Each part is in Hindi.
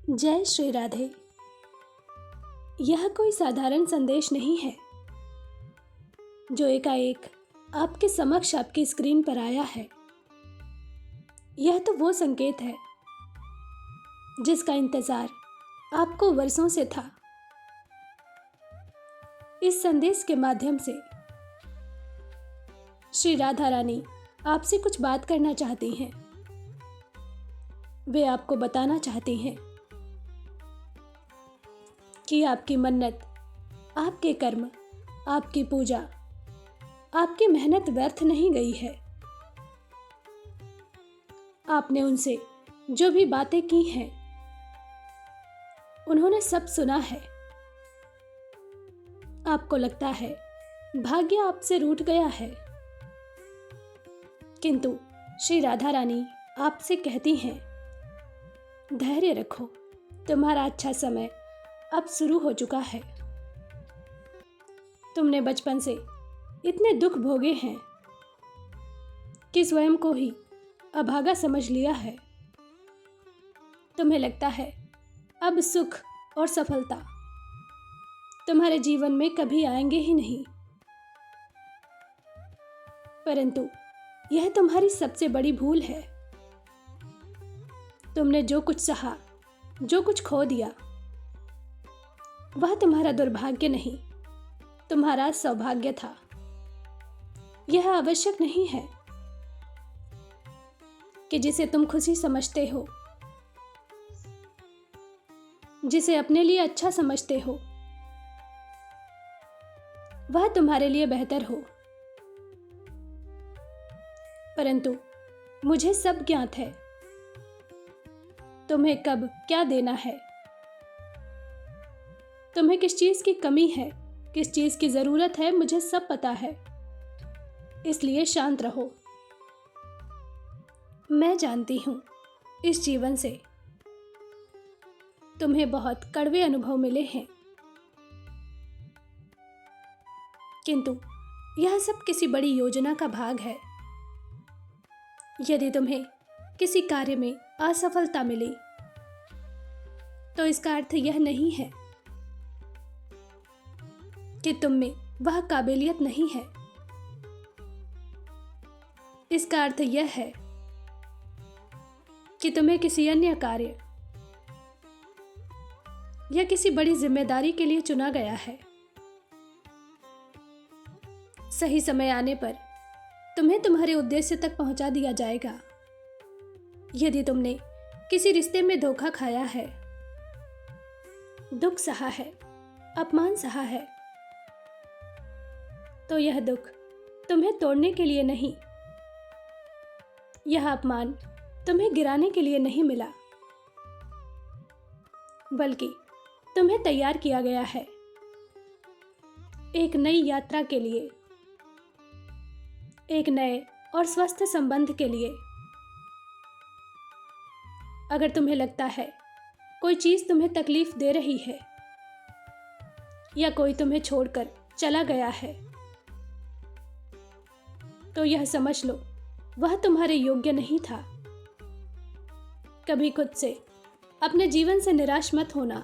जय श्री राधे। यह कोई साधारण संदेश नहीं है जो एकाएक आपके समक्ष आपकी स्क्रीन पर आया है। यह तो वो संकेत है जिसका इंतजार आपको वर्षों से था। इस संदेश के माध्यम से श्री राधा रानी आपसे कुछ बात करना चाहती हैं। वे आपको बताना चाहती हैं कि आपकी मन्नत, आपके कर्म, आपकी पूजा, आपकी मेहनत व्यर्थ नहीं गई है। आपने उनसे जो भी बातें की हैं, उन्होंने सब सुना है। आपको लगता है भाग्य आपसे रूठ गया है, किंतु श्री राधा रानी आपसे कहती हैं, धैर्य रखो, तुम्हारा अच्छा समय अब शुरू हो चुका है। तुमने बचपन से इतने दुख भोगे हैं कि स्वयं को ही अभागा समझ लिया है। तुम्हें लगता है अब सुख और सफलता तुम्हारे जीवन में कभी आएंगे ही नहीं, परंतु यह तुम्हारी सबसे बड़ी भूल है। तुमने जो कुछ सहा, जो कुछ खो दिया, वह तुम्हारा दुर्भाग्य नहीं, तुम्हारा सौभाग्य था। यह आवश्यक नहीं है कि जिसे तुम खुशी समझते हो, जिसे अपने लिए अच्छा समझते हो, वह तुम्हारे लिए बेहतर हो। परंतु मुझे सब ज्ञात है, तुम्हें कब क्या देना है, तुम्हें किस चीज की कमी है, किस चीज की जरूरत है, मुझे सब पता है। इसलिए शांत रहो। मैं जानती हूं इस जीवन से तुम्हें बहुत कड़वे अनुभव मिले हैं, किंतु यह सब किसी बड़ी योजना का भाग है। यदि तुम्हें किसी कार्य में असफलता मिली तो इसका अर्थ यह नहीं है कि तुम में वह काबिलियत नहीं है। इसका अर्थ यह है कि तुम्हें किसी अन्य कार्य या किसी बड़ी जिम्मेदारी के लिए चुना गया है। सही समय आने पर तुम्हें तुम्हारे उद्देश्य तक पहुंचा दिया जाएगा। यदि तुमने किसी रिश्ते में धोखा खाया है, दुख सहा है, अपमान सहा है, तो यह दुख तुम्हें तोड़ने के लिए नहीं, यह अपमान तुम्हें गिराने के लिए नहीं मिला, बल्कि तुम्हें तैयार किया गया है एक नई यात्रा के लिए, एक नए और स्वस्थ संबंध के लिए। अगर तुम्हें लगता है कोई चीज तुम्हें तकलीफ दे रही है या कोई तुम्हें छोड़कर चला गया है, तो यह समझ लो वह तुम्हारे योग्य नहीं था। कभी खुद से, अपने जीवन से निराश मत होना।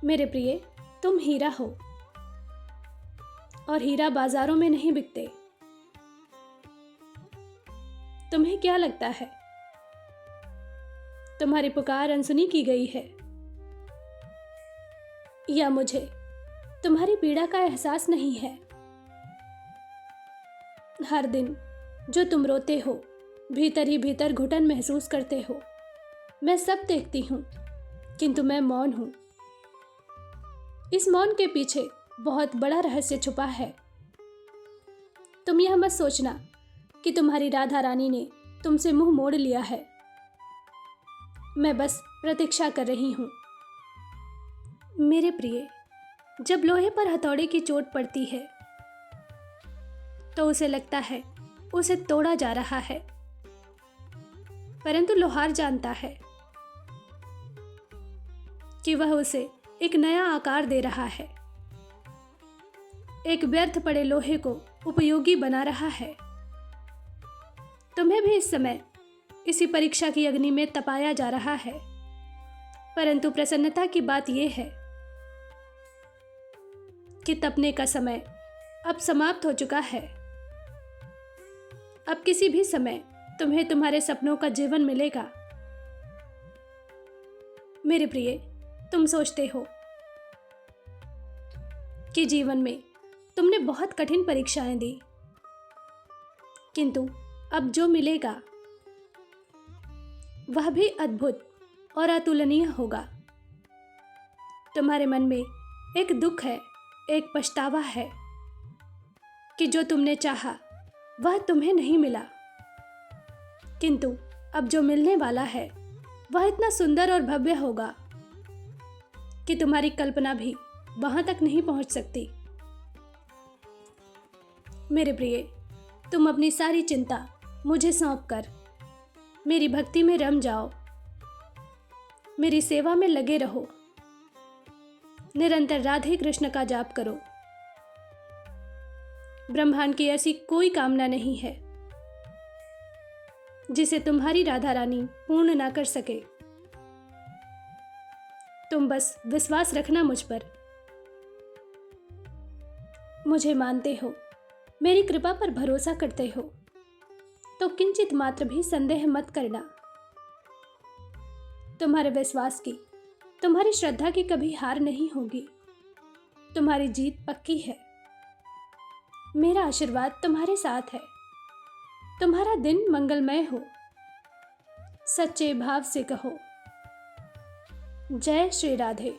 मेरे प्रिय, तुम हीरा हो और हीरा बाजारों में नहीं बिकते। तुम्हें क्या लगता है तुम्हारी पुकार अनसुनी की गई है, या मुझे तुम्हारी पीड़ा का एहसास नहीं है? हर दिन जो तुम रोते हो, भीतर ही भीतर घुटन महसूस करते हो, मैं सब देखती हूं, किंतु मैं मौन हूं। इस मौन के पीछे बहुत बड़ा रहस्य छुपा है। तुम यह मत सोचना कि तुम्हारी राधा रानी ने तुमसे मुंह मोड़ लिया है। मैं बस प्रतीक्षा कर रही हूं। मेरे प्रिय, जब लोहे पर हथौड़े की चोट पड़ती है तो उसे लगता है उसे तोड़ा जा रहा है, परंतु लोहार जानता है कि वह उसे एक नया आकार दे रहा है, एक व्यर्थ पड़े लोहे को उपयोगी बना रहा है। तुम्हें भी इस समय इसी परीक्षा की अग्नि में तपाया जा रहा है। परंतु प्रसन्नता की बात यह है कि तपने का समय अब समाप्त हो चुका है। अब किसी भी समय तुम्हें तुम्हारे सपनों का जीवन मिलेगा। मेरे प्रिय, तुम सोचते हो कि जीवन में तुमने बहुत कठिन परीक्षाएं दी, किंतु अब जो मिलेगा वह भी अद्भुत और अतुलनीय होगा। तुम्हारे मन में एक दुख है, एक पछतावा है कि जो तुमने चाहा वह तुम्हें नहीं मिला, किंतु अब जो मिलने वाला है वह इतना सुंदर और भव्य होगा कि तुम्हारी कल्पना भी वहां तक नहीं पहुंच सकती। मेरे प्रिय, तुम अपनी सारी चिंता मुझे सौंपकर मेरी भक्ति में रम जाओ, मेरी सेवा में लगे रहो, निरंतर राधे कृष्ण का जाप करो। ब्रह्मांड की ऐसी कोई कामना नहीं है जिसे तुम्हारी राधा रानी पूर्ण ना कर सके। तुम बस विश्वास रखना मुझ पर। मुझे मानते हो, मेरी कृपा पर भरोसा करते हो, तो किंचित मात्र भी संदेह मत करना। तुम्हारे विश्वास की, तुम्हारी श्रद्धा की कभी हार नहीं होगी। तुम्हारी जीत पक्की है। मेरा आशीर्वाद तुम्हारे साथ है। तुम्हारा दिन मंगलमय हो। सच्चे भाव से कहो, जय श्री राधे।